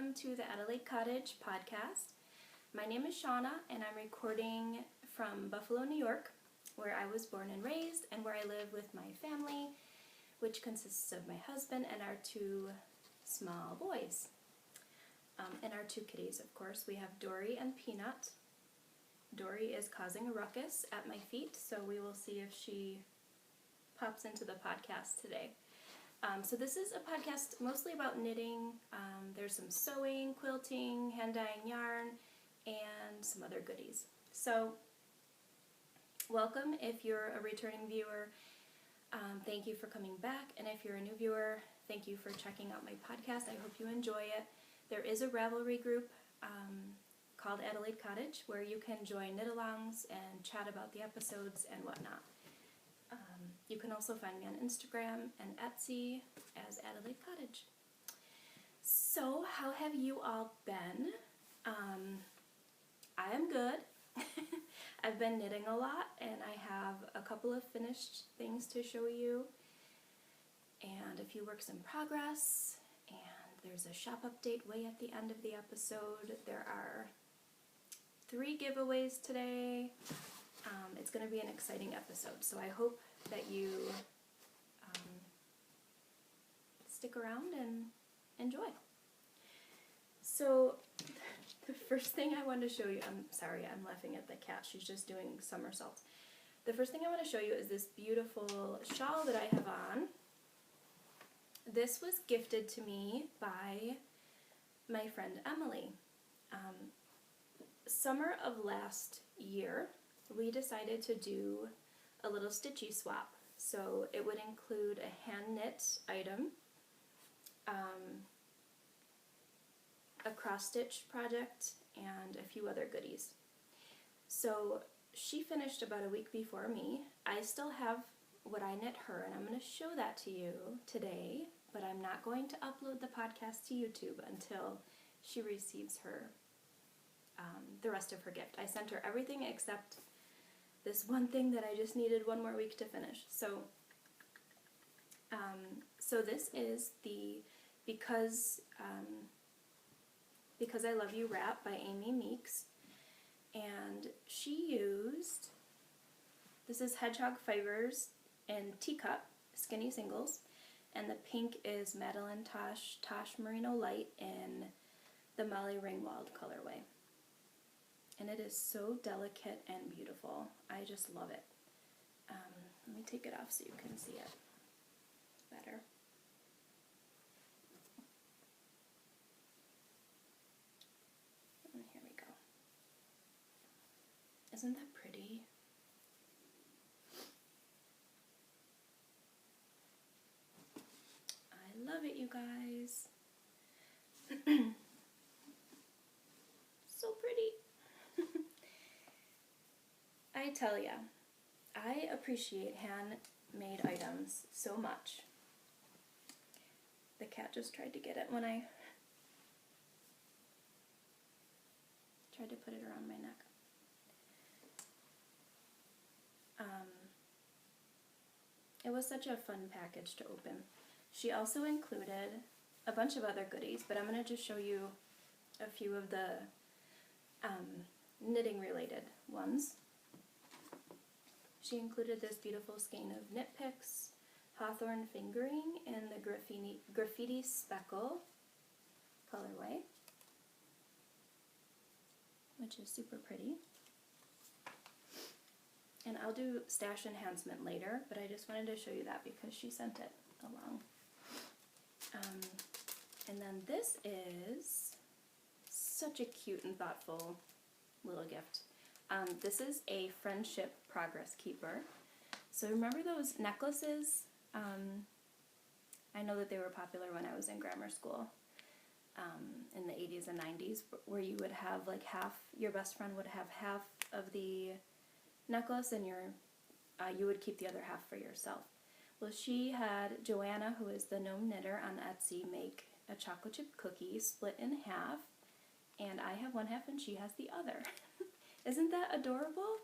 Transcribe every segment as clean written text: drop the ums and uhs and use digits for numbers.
welcome to the Adelaide Cottage podcast. My name is Shauna and I'm recording from Buffalo, New York, where I was born and raised and where I live with my family, which consists of my husband and our two small boys. And our two kitties, of course. We have Dory and Peanut. Dory is causing a ruckus at my feet, so we will see if she pops into the podcast today. So this is a podcast mostly about knitting. There's some sewing, quilting, hand dyeing yarn, and some other goodies. So welcome if you're a returning viewer. Thank you for coming back, and if you're a new viewer, thank you for checking out my podcast. I hope you enjoy it. There is a Ravelry group called Adelaide Cottage where you can join knit-alongs and chat about the episodes and whatnot. You can also find me on Instagram and Etsy as Adelaide Cottage. So, how have you all been? I am good. I've been knitting a lot, and I have a couple of finished things to show you, and a few works in progress, and there's a shop update way at the end of the episode. There are 3 giveaways today. It's going to be an exciting episode, so I hope that you stick around and enjoy. So the first thing I want to show you, I'm sorry, I'm laughing at the cat, she's just doing somersaults. The first thing I want to show you is this beautiful shawl that I have on. This was gifted to me by my friend Emily. Summer of last year, we decided to do a little stitchy swap. So it would include a hand knit item, a cross stitch project, and a few other goodies. So she finished about a week before me. I still have what I knit her, and I'm going to show that to you today, but I'm not going to upload the podcast to YouTube until she receives her, the rest of her gift. I sent her everything except this one thing that I just needed one more week to finish. So this is the Because I Love You wrap by Amy Meeks, and she used, this is Hedgehog Fibers in Teacup, skinny singles, and the pink is Madeline Tosh Merino Light in the Molly Ringwald colorway. And it is so delicate and beautiful. I just love it. Let me take it off so you can see it better. And here we go. Isn't that pretty? I love it, you guys. So pretty. I tell ya, I appreciate handmade items so much. The cat just tried to get it when I tried to put it around my neck. It was such a fun package to open. She also included a bunch of other goodies, but I'm going to just show you a few of the knitting related ones. She included this beautiful skein of knit picks, hawthorn fingering in the graffiti speckle colorway, which is super pretty. And I'll do stash enhancement later, but I just wanted to show you that because she sent it along. And then this is such a cute and thoughtful little gift. This is a friendship progress keeper. So remember those necklaces? I know that they were popular when I was in grammar school in the 80s and 90s, where you would have like your best friend would have half of the necklace and you would keep the other half for yourself. Well, she had Joanna, who is the gnome knitter on Etsy, make a chocolate chip cookie split in half, and I have one half and she has the other. Isn't that adorable?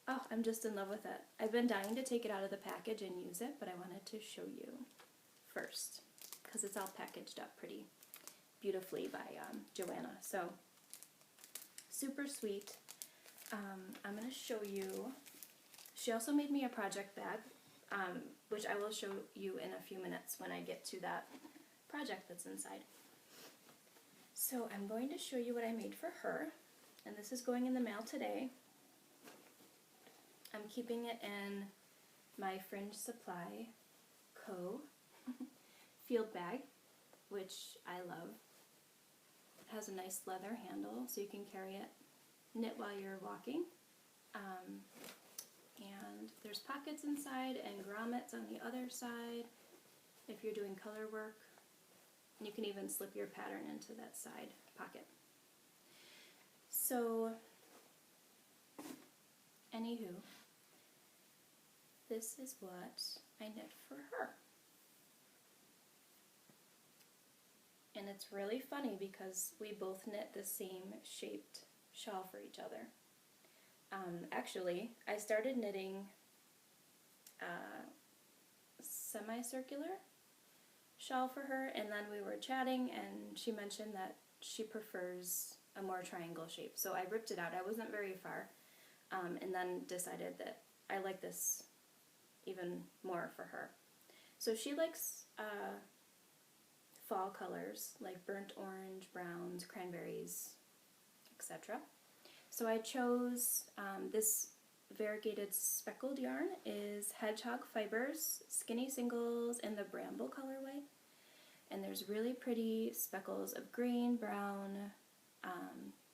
Oh, I'm just in love with it. I've been dying to take it out of the package and use it, but I wanted to show you first because it's all packaged up pretty. beautifully by Joanna. So super sweet. I'm going to show you. She also made me a project bag, which I will show you in a few minutes when I get to that project that's inside. So I'm going to show you what I made for her, and this is going in the mail today. I'm keeping it in my Fringe Supply Co. field bag, which I love. It has a nice leather handle so you can carry it, knit while you're walking. And there's pockets inside and grommets on the other side if you're doing color work. And you can even slip your pattern into that side pocket. So, anywho, this is what I knit for her. And it's really funny because we both knit the same shaped shawl for each other. Actually, I started knitting semicircular shawl for her, and then we were chatting and she mentioned that she prefers a more triangle shape. So I ripped it out. I wasn't very far, and then decided that I like this even more for her. So she likes fall colors like burnt orange, browns, cranberries, etc. So I chose this variegated speckled yarn is Hedgehog Fibers, Skinny Singles in the Bramble colorway. And there's really pretty speckles of green, brown,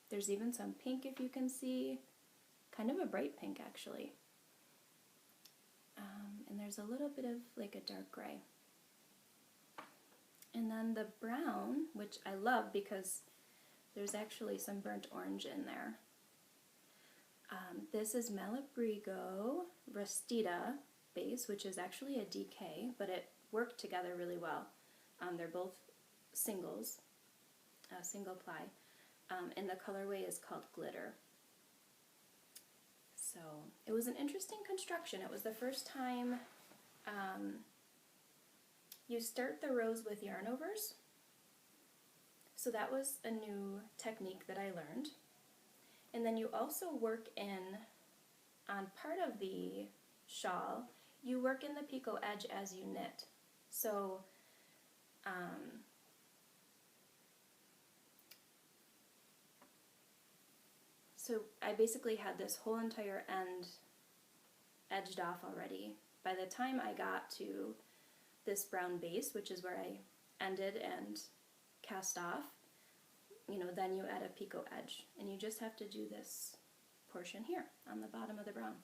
there's even some pink if you can see, kind of a bright pink actually. And there's a little bit of like a dark gray. And then the brown, which I love because there's actually some burnt orange in there. This is Malabrigo Rustita base, which is actually a DK, but it worked together really well. They're both singles, single ply, and the colorway is called Glitter. So it was an interesting construction. It was the first time you start the rows with yarn overs. So that was a new technique that I learned. And then you also work in, on part of the shawl, you work in the picot edge as you knit. So, I basically had this whole entire end edged off already. By the time I got to this brown base, which is where I ended and cast off, you know, then you add a picot edge, and you just have to do this portion here on the bottom of the brown.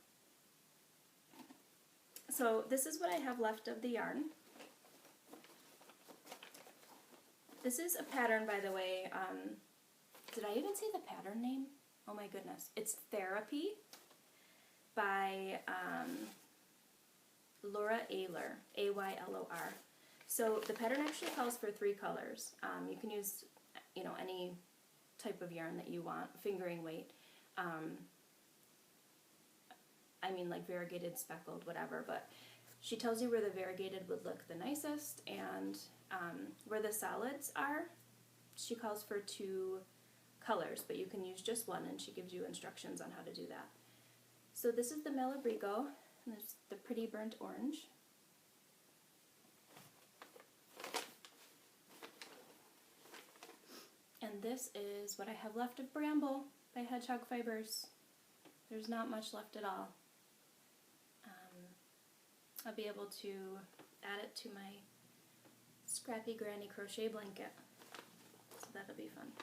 So this is what I have left of the yarn. This is a pattern, by the way. Did I even say the pattern name? Oh my goodness. It's Therapy by Laura Ayler, A-Y-L-O-R. So the pattern actually calls for 3 colors. You can use, you know, any type of yarn that you want, fingering weight. I mean, like variegated, speckled, whatever, but she tells you where the variegated would look the nicest, and where the solids are, she calls for 2 colors, but you can use just one, and she gives you instructions on how to do that. So this is the Malabrigo, and there's the pretty burnt orange. And this is what I have left of Bramble by Hedgehog Fibers. There's not much left at all. I'll be able to add it to my scrappy granny crochet blanket. So that'll be fun.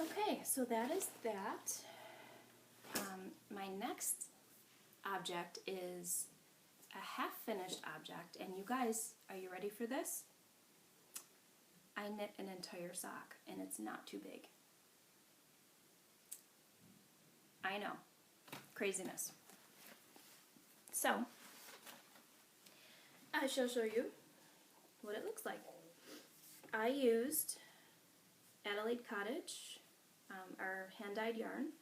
Okay, so that is that. My next object is a half-finished object, and you guys, are you ready for this? I knit an entire sock, and it's not too big. I know, craziness. So, I shall show you what it looks like. I used Adelaide Cottage, our hand-dyed yarn,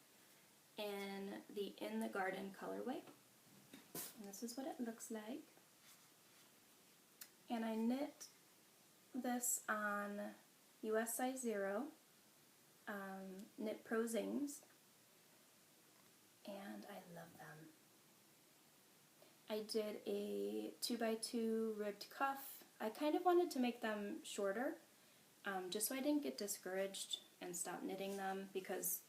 in the Garden colorway. And this is what it looks like. And I knit this on US size 0 Knit Pro Zings, and I love them. I did a 2x2 ribbed cuff. I kind of wanted to make them shorter, just so I didn't get discouraged and stop knitting them, because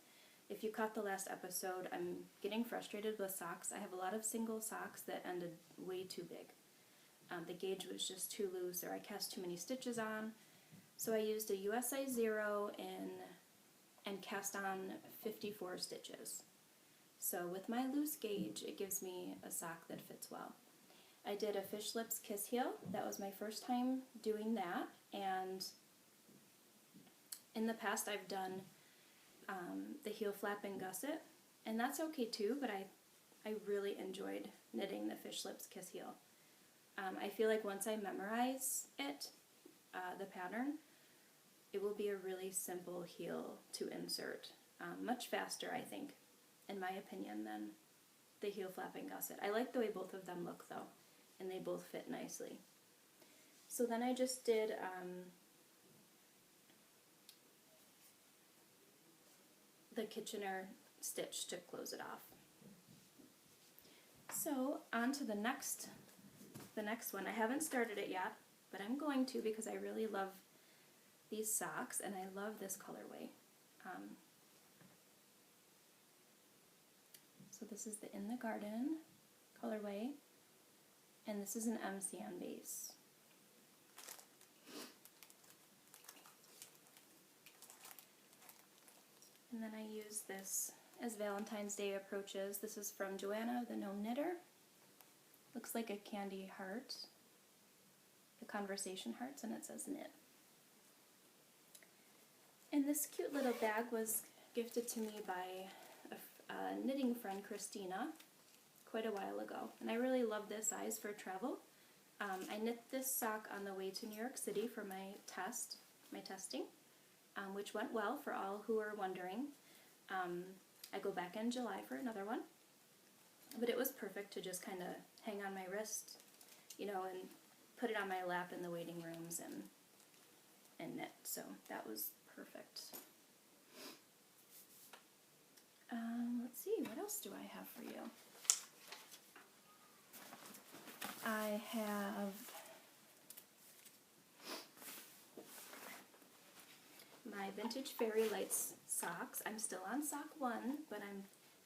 if you caught the last episode, I'm getting frustrated with socks. I have a lot of single socks that ended way too big. The gauge was just too loose, or I cast too many stitches on. So I used a US size 0 and cast on 54 stitches. So with my loose gauge, it gives me a sock that fits well. I did a Fish Lips Kiss Heel. That was my first time doing that, and in the past I've done the heel flap and gusset, and that's okay too, but I really enjoyed knitting the Fish Lips Kiss Heel. I feel like once I memorize it, the pattern, it will be a really simple heel to insert. Much faster, I think, in my opinion, than the heel flap and gusset. I like the way both of them look though, and they both fit nicely. So then I just did the Kitchener stitch to close it off. So on to the next one. I haven't started it yet, but I'm going to, because I really love these socks and I love this colorway. So this is the In the Garden colorway, and this is an MCN base. And then I use this as Valentine's Day approaches. This is from Joanna, the Gnome Knitter. Looks like a candy heart, the conversation hearts, and it says knit. And this cute little bag was gifted to me by a knitting friend, Christina, quite a while ago. And I really love this size for travel. I knit this sock on the way to New York City for my testing, which went well for all who are wondering. I go back in July for another one, but it was perfect to just kind of hang on my wrist, and put it on my lap in the waiting rooms and knit. So that was perfect. Let's see, what else do I have for you? I have my Vintage Fairy Lights socks. I'm still on sock 1, but I'm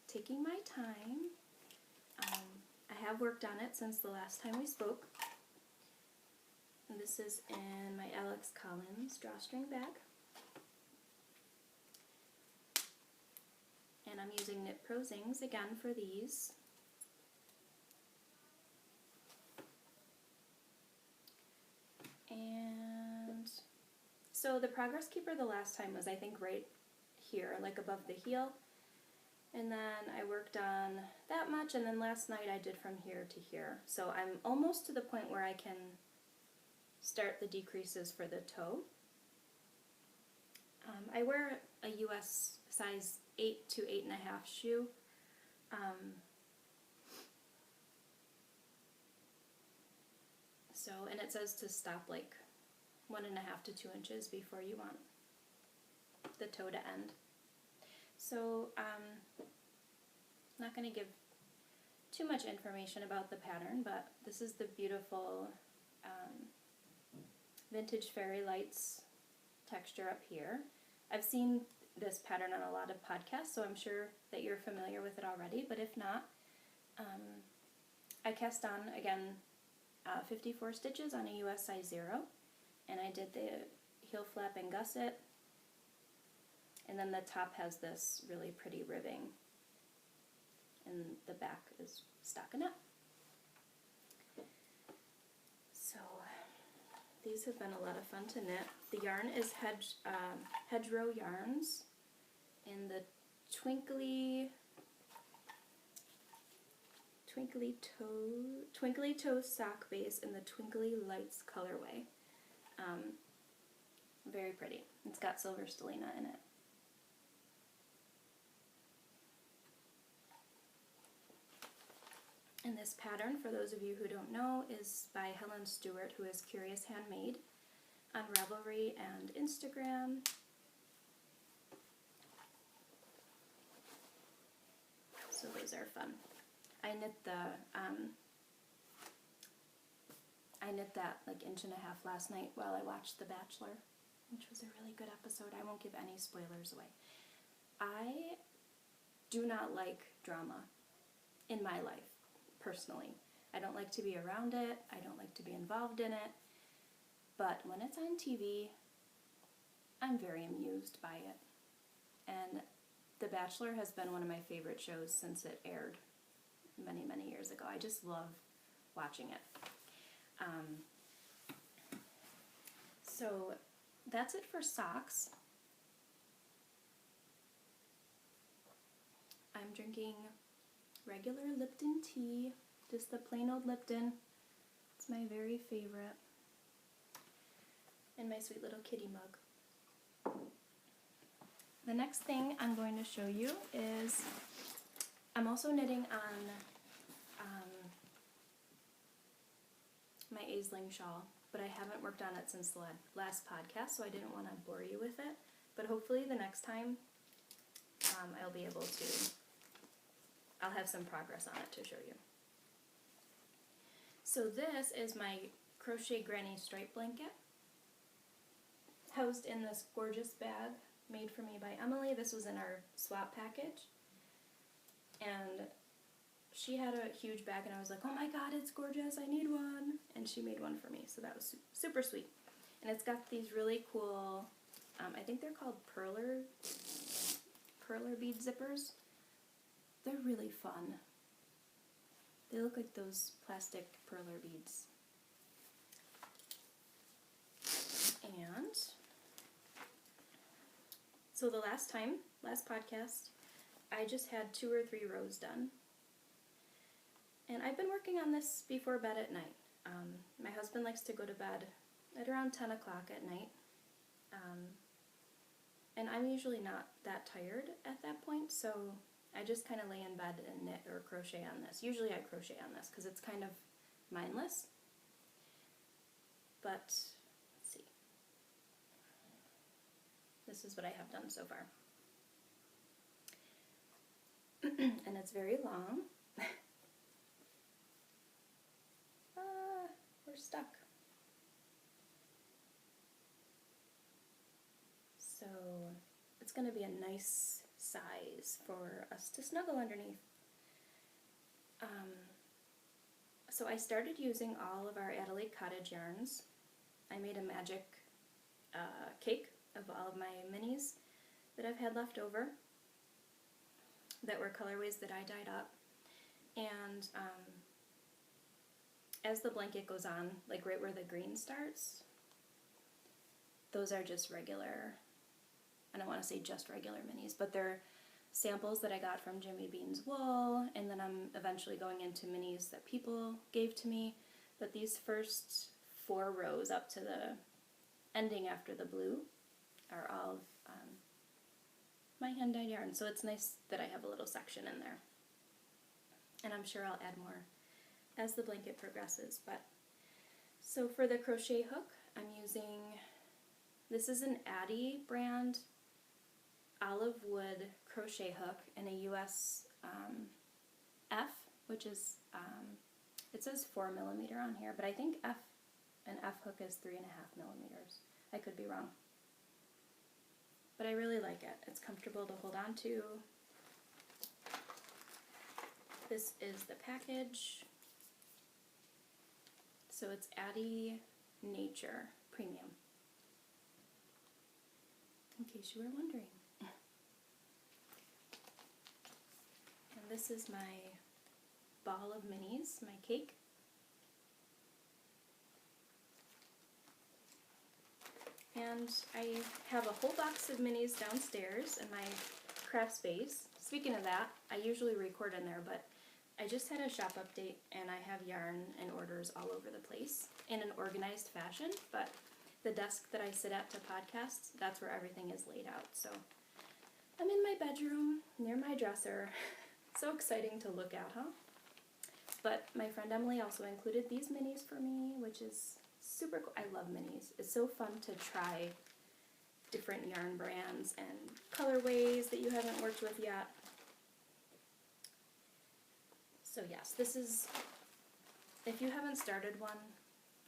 taking my time. I have worked on it since the last time we spoke. And this is in my Alex Collins drawstring bag. And I'm using Knit Pro Zings again for these. And so the Progress Keeper the last time was, I think, right here, like above the heel. And then I worked on that much, and then last night I did from here to here. So I'm almost to the point where I can start the decreases for the toe. I wear a US size 8 to 8.5 shoe. And it says to stop like 1.5 to 2 inches before you want the toe to end. So I'm not going to give too much information about the pattern, but this is the beautiful Vintage Fairy Lights texture up here. I've seen this pattern on a lot of podcasts, so I'm sure that you're familiar with it already, but if not, I cast on, again, 54 stitches on a US size 0, and I did the heel flap and gusset, and then the top has this really pretty ribbing, and the back is stockinette. So these have been a lot of fun to knit. The yarn is Hedgerow Yarns in the Twinkly Toe sock base in the Twinkly Lights colorway. Very pretty. It's got silver stellina in it. And this pattern, for those of you who don't know, is by Helen Stewart, who is Curious Handmade. on Ravelry and Instagram. So those are fun. I knit that like 1.5 inches last night while I watched The Bachelor, which was a really good episode. I won't give any spoilers away. I do not like drama in my life, personally. I don't like to be around it. I don't like to be involved in it. But when it's on TV, I'm very amused by it. And The Bachelor has been one of my favorite shows since it aired many, many years ago. I just love watching it. So that's it for socks. I'm drinking regular Lipton tea, just the plain old Lipton. It's my very favorite. And my sweet little kitty mug. The next thing I'm going to show you is, I'm also knitting on my Aisling shawl, but I haven't worked on it since the last podcast, so I didn't want to bore you with it. But hopefully the next time I'll be able to, I'll have some progress on it to show you. So this is my Crochet Granny Stripe blanket, housed in this gorgeous bag made for me by Emily. This was in our swap package, and she had a huge bag, and I was like, oh my god, it's gorgeous, I need one, and she made one for me, so that was super sweet. And it's got these really cool, I think they're called perler bead zippers. They're really fun. They look like those plastic perler beads. And so the last podcast, I just had 2 or 3 rows done. And I've been working on this before bed at night. My husband likes to go to bed at around 10 o'clock at night. And I'm usually not that tired at that point, so I just kind of lay in bed and knit or crochet on this. Usually I crochet on this because it's kind of mindless. But, let's see. This is what I have done so far. And it's very long. We're stuck. So it's going to be a nice size for us to snuggle underneath. So I started using all of our Adelaide Cottage yarns. I made a magic cake of all of my minis that I've had left over that were colorways that I dyed up. And as the blanket goes on, like right where the green starts, those are just regular, I don't want to say just regular minis, but they're samples that I got from Jimmy Bean's wool, and then I'm eventually going into minis that people gave to me. But these first 4 rows up to the ending after the blue are all my hand-dyed yarn, so it's nice that I have a little section in there. And I'm sure I'll add more as the blanket progresses. But so for the crochet hook, I'm using, this is an Addy brand olive wood crochet hook in a US F, which is, it says 4 millimeter on here, but I think an F hook is 3.5 millimeters. I could be wrong. But I really like it. It's comfortable to hold on to. This is the package. So it's Addy Nature Premium, in case you were wondering. And this is my ball of minis, my cake. And I have a whole box of minis downstairs in my craft space. Speaking of that, I usually record in there, but I just had a shop update and I have yarn and orders all over the place in an organized fashion, but the desk that I sit at to podcast, that's where everything is laid out. So I'm in my bedroom near my dresser. So exciting to look at, huh? But my friend Emily also included these minis for me, which is super cool. I love minis. It's so fun to try different yarn brands and colorways that you haven't worked with yet. So yes, this is, if you haven't started one,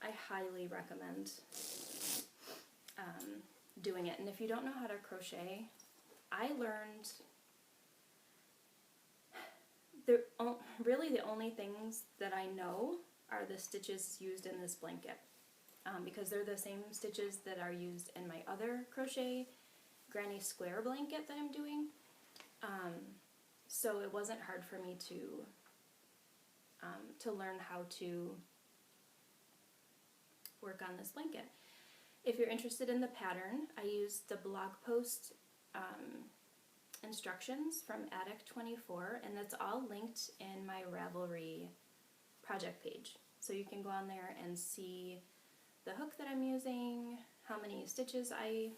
I highly recommend doing it. And if you don't know how to crochet, I learned really the only things that I know are the stitches used in this blanket, because they're the same stitches that are used in my other crochet granny square blanket that I'm doing. So it wasn't hard for me to learn how to work on this blanket. If you're interested in the pattern, I used the blog post instructions from Attic 24, and that's all linked in my Ravelry project page. So you can go on there and see the hook that I'm using, how many stitches I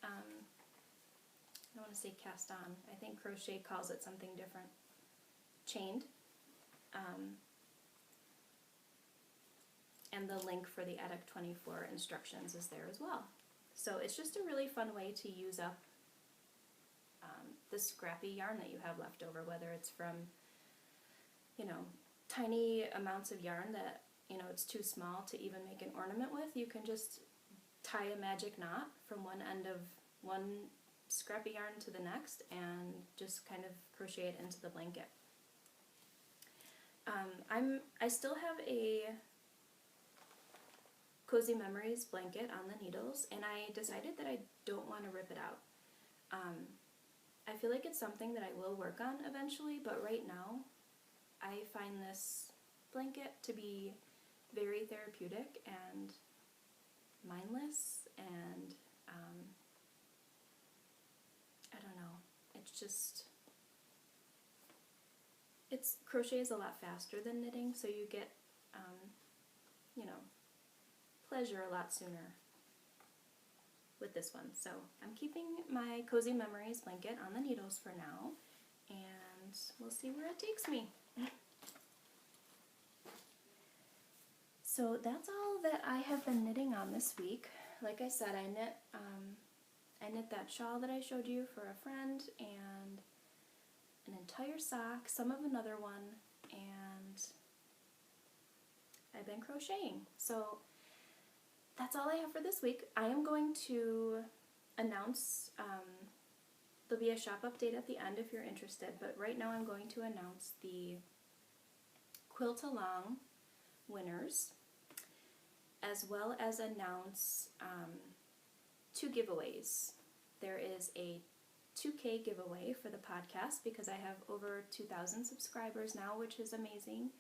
don't want to say cast on, I think Crochet calls it something different, chained. And the link for the Attic 24 instructions is there as well. So it's just a really fun way to use up the scrappy yarn that you have left over, whether it's from, you know, tiny amounts of yarn that, you know, it's too small to even make an ornament with. You can just tie a magic knot from one end of one scrappy yarn to the next and just kind of crochet it into the blanket. I still have a Cozy Memories blanket on the needles, and I decided that I don't want to rip it out. I feel like it's something that I will work on eventually, but right now I find this blanket to be very therapeutic and mindless, and I don't know, it's just, crochet is a lot faster than knitting, so you get, you know, pleasure a lot sooner with this one. So I'm keeping my Cozy Memories blanket on the needles for now, and we'll see where it takes me. So that's all that I have been knitting on this week. Like I said, I knit that shawl that I showed you for a friend, and an entire sock, some of another one, and I've been crocheting. So that's all I have for this week. I am going to announce, there'll be a shop update at the end if you're interested, but right now I'm going to announce the Quilt Along winners, as well as announce 2 giveaways. There is a 2K giveaway for the podcast because I have over 2,000 subscribers now, which is amazing.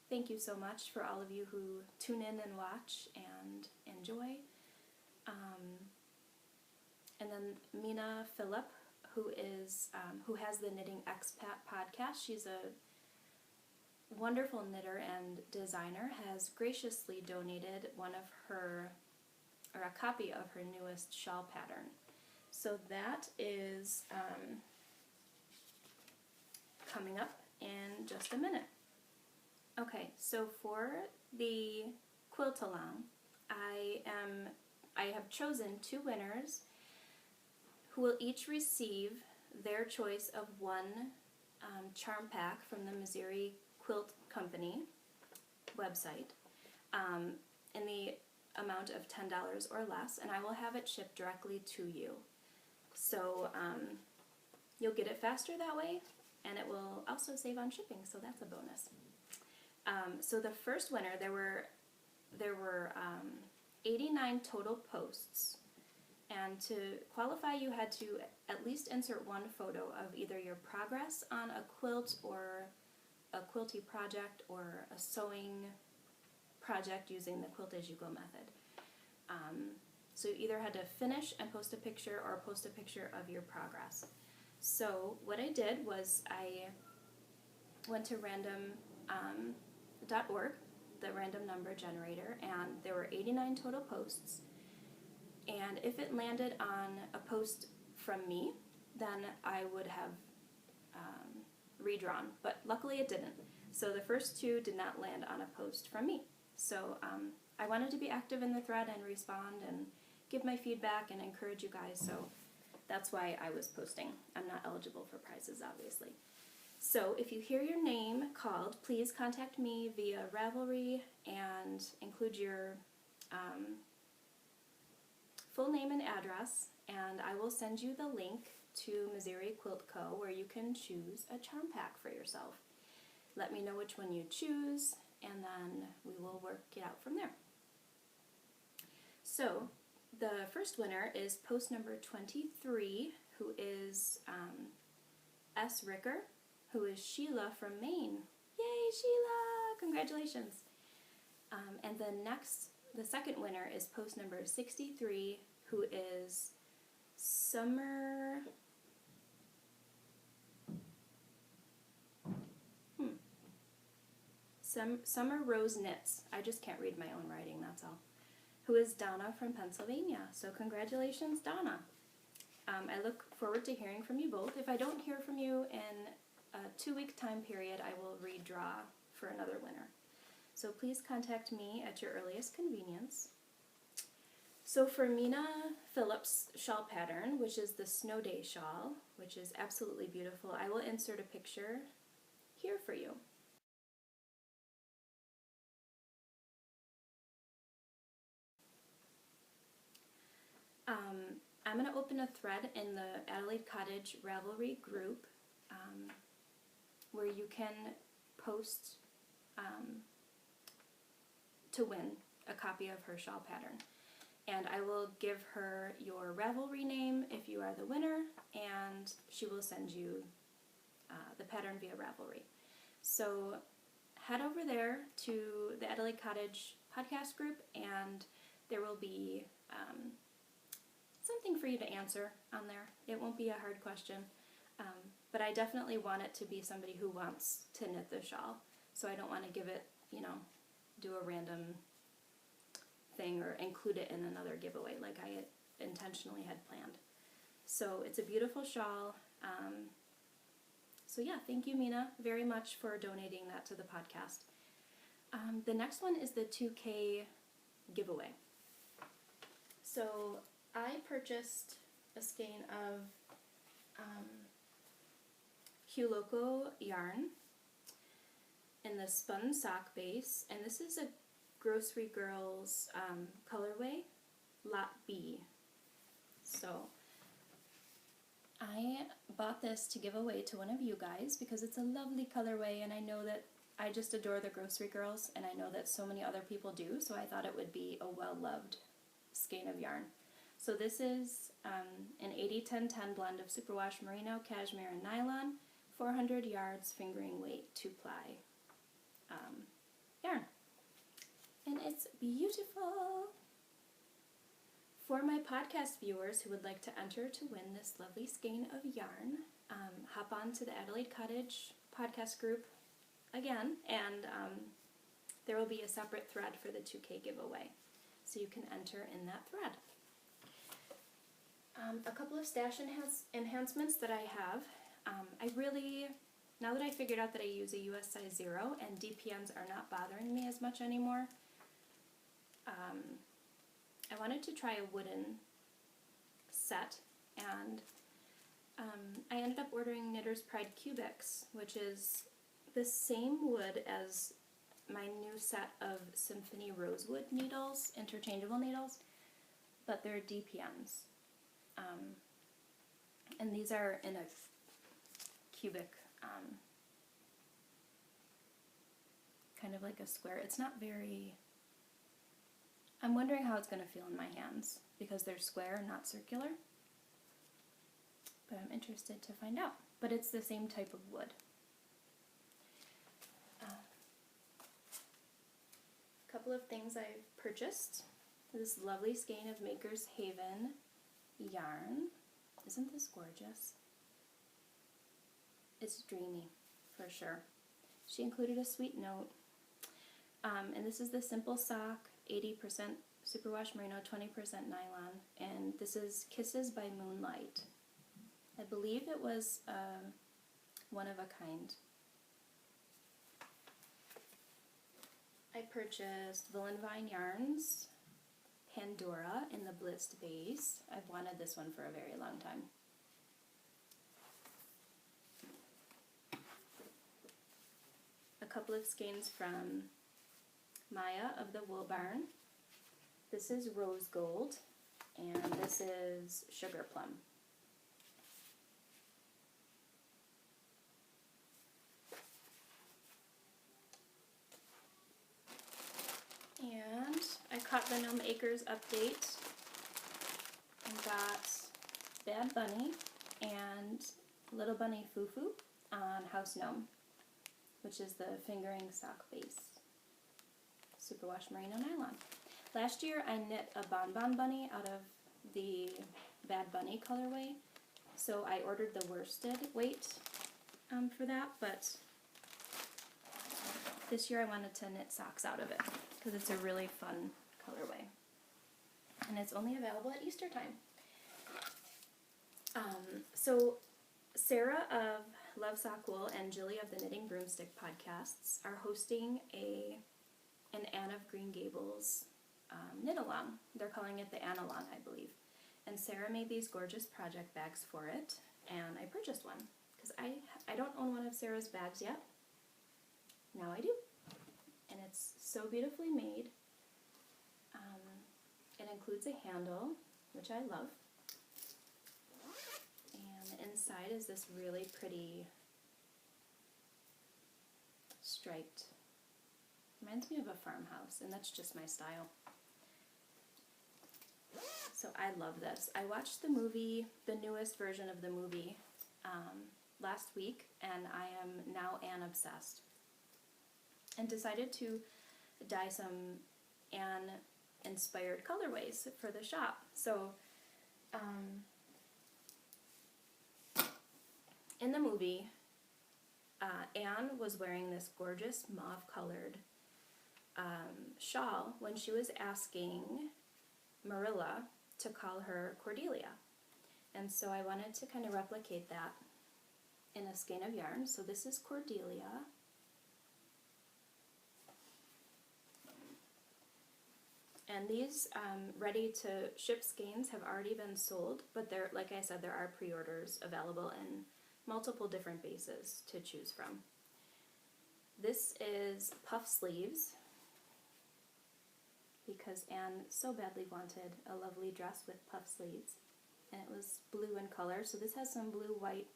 Thank you so much for all of you who tune in and watch and enjoy. And then Mina Phillip, who has the Knitting Expat podcast. She's a wonderful knitter and designer, has graciously donated a copy of her newest shawl pattern. So that is coming up in just a minute. Okay, so for the Quilt Along, I have chosen 2 winners who will each receive their choice of one charm pack from the Missouri Quilt Company website in the amount of $10 or less, and I will have it shipped directly to you. So you'll get it faster that way, and it will also save on shipping, so that's a bonus. So the first winner, there were 89 total posts, and to qualify you had to at least insert one photo of either your progress on a quilt or a quilty project or a sewing project using the Quilt As You Go method. So you either had to finish and post a picture or post a picture of your progress. So what I did was I went to random.org, the random number generator, and there were 89 total posts. And if it landed on a post from me, then I would have redrawn, but luckily it didn't. So the first 2 did not land on a post from me. So I wanted to be active in the thread and respond and give my feedback and encourage you guys, so that's why I was posting. I'm not eligible for prizes, obviously. So if you hear your name called, please contact me via Ravelry and include your full name and address, and I will send you the link to Missouri Quilt Co. where you can choose a charm pack for yourself. Let me know which one you choose, and then we will work it out from there. So the first winner is post number 23, who is S. Ricker, who is Sheila from Maine. Yay, Sheila! Congratulations. And the second winner is post number 63, who is Summer Rose Knits. I just can't read my own writing, that's all. Who is Donna from Pennsylvania. So congratulations, Donna. I look forward to hearing from you both. If I don't hear from you in a 2-week time period, I will redraw for another winner. So please contact me at your earliest convenience. So for Mina Phillips' shawl pattern, which is the Snow Day shawl, which is absolutely beautiful, I will insert a picture here for you. I'm going to open a thread in the Adelaide Cottage Ravelry group where you can post to win a copy of her shawl pattern. And I will give her your Ravelry name if you are the winner, and she will send you the pattern via Ravelry. So head over there to the Adelaide Cottage podcast group, and there will be something for you to answer on there. It won't be a hard question, but I definitely want it to be somebody who wants to knit the shawl. So I don't want to give it, do a random thing or include it in another giveaway like I intentionally had planned. So it's a beautiful shawl. So yeah, thank you, Mina, very much for donating that to the podcast. The next one is the 2K giveaway. So I purchased a skein of Hue Loco yarn in the spun sock base, and this is a Grocery Girls colorway, Lot B. So I bought this to give away to one of you guys because it's a lovely colorway, and I know that I just adore the Grocery Girls, and I know that so many other people do, so I thought it would be a well-loved skein of yarn. So this is an 80-10-10 blend of superwash merino, cashmere, and nylon, 400 yards, fingering weight, 2-ply yarn. And it's beautiful. For my podcast viewers who would like to enter to win this lovely skein of yarn, hop on to the Adelaide Cottage podcast group again, and there will be a separate thread for the 2K giveaway, so you can enter in that thread. A couple of stash enhancements that I have. Now that I figured out that I use a US size 0 and DPNs are not bothering me as much anymore, I wanted to try a wooden set, and I ended up ordering Knitter's Pride Cubics, which is the same wood as my new set of Symphony Rosewood needles, interchangeable needles, but they're DPNs. And these are in a cubic, kind of like a square. It's not very... I'm wondering how it's going to feel in my hands because they're square, not circular. But I'm interested to find out. But it's the same type of wood. A couple of things I've purchased. This lovely skein of Maker's Haven yarn. Isn't this gorgeous? It's dreamy, for sure. She included a sweet note. And this is the Simple Sock, 80% superwash merino, 20% nylon. And this is Kisses by Moonlight. I believe it was one of a kind. I purchased Villain Vine Yarns Pandora in the Blitzed Vase. I've wanted this one for a very long time. A couple of skeins from Maya of the Wool Barn. This is Rose Gold, and this is Sugar Plum. And I caught the Gnome Acres update and got Bad Bunny and Little Bunny Fufu on House Gnome, which is the fingering sock base. Superwash Merino Nylon. Last year I knit a Bonbon Bunny out of the Bad Bunny colorway, so I ordered the worsted weight for that, but this year I wanted to knit socks out of it because it's a really fun colorway. And it's only available at Easter time. So Sarah of Love Sock Wool and Jilly of the Knitting Broomstick podcasts are hosting an Anne of Green Gables knit along. They're calling it the Anne Along, I believe. And Sarah made these gorgeous project bags for it, and I purchased one because I don't own one of Sarah's bags yet. Now I do. And it's so beautifully made. It includes a handle, which I love. And inside is this really pretty striped, reminds me of a farmhouse, and that's just my style. So I love this. I watched the movie, the newest version of the movie, last week, and I am now Anne obsessed. And decided to dye some Anne-inspired colorways for the shop. So, in the movie, Anne was wearing this gorgeous mauve-colored shawl when she was asking Marilla to call her Cordelia. And so I wanted to kind of replicate that in a skein of yarn. So this is Cordelia. And these ready to ship skeins have already been sold, but there, like I said, there are pre-orders available in multiple different bases to choose from. This is puff sleeves, because Anne so badly wanted a lovely dress with puff sleeves, and it was blue in color. So this has some blue, white,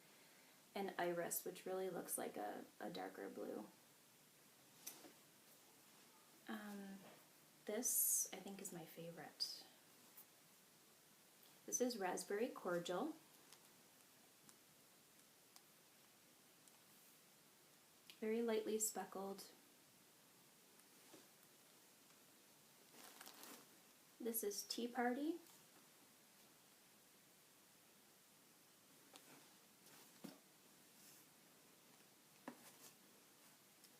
and iris, which really looks like a darker blue. This, I think, is my favorite. This is Raspberry Cordial. Very lightly speckled. This is Tea Party.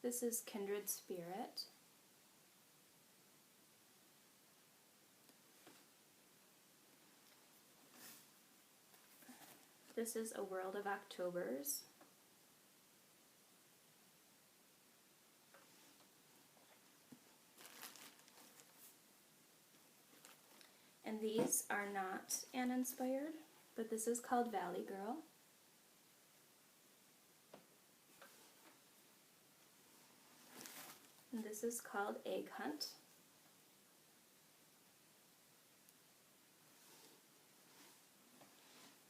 This is Kindred Spirit. This is A World of Octobers. And these are not Anne inspired, but this is called Valley Girl. And this is called Egg Hunt.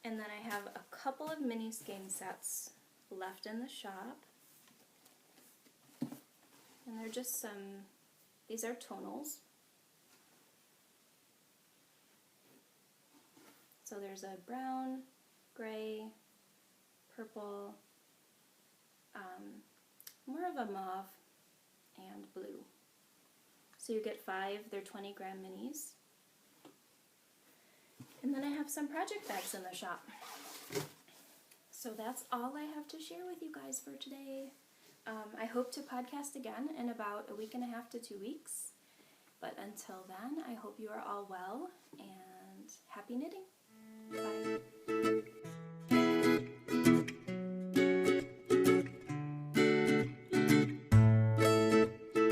And then I have a couple of mini skein sets left in the shop. And they're just these are tonals. So there's a brown, gray, purple, more of a mauve, and blue. So you get 5, they're 20-gram minis. And then I have some project bags in the shop. So that's all I have to share with you guys for today. I hope to podcast again in about a week and a half to 2 weeks. But until then, I hope you are all well and happy knitting. Bye.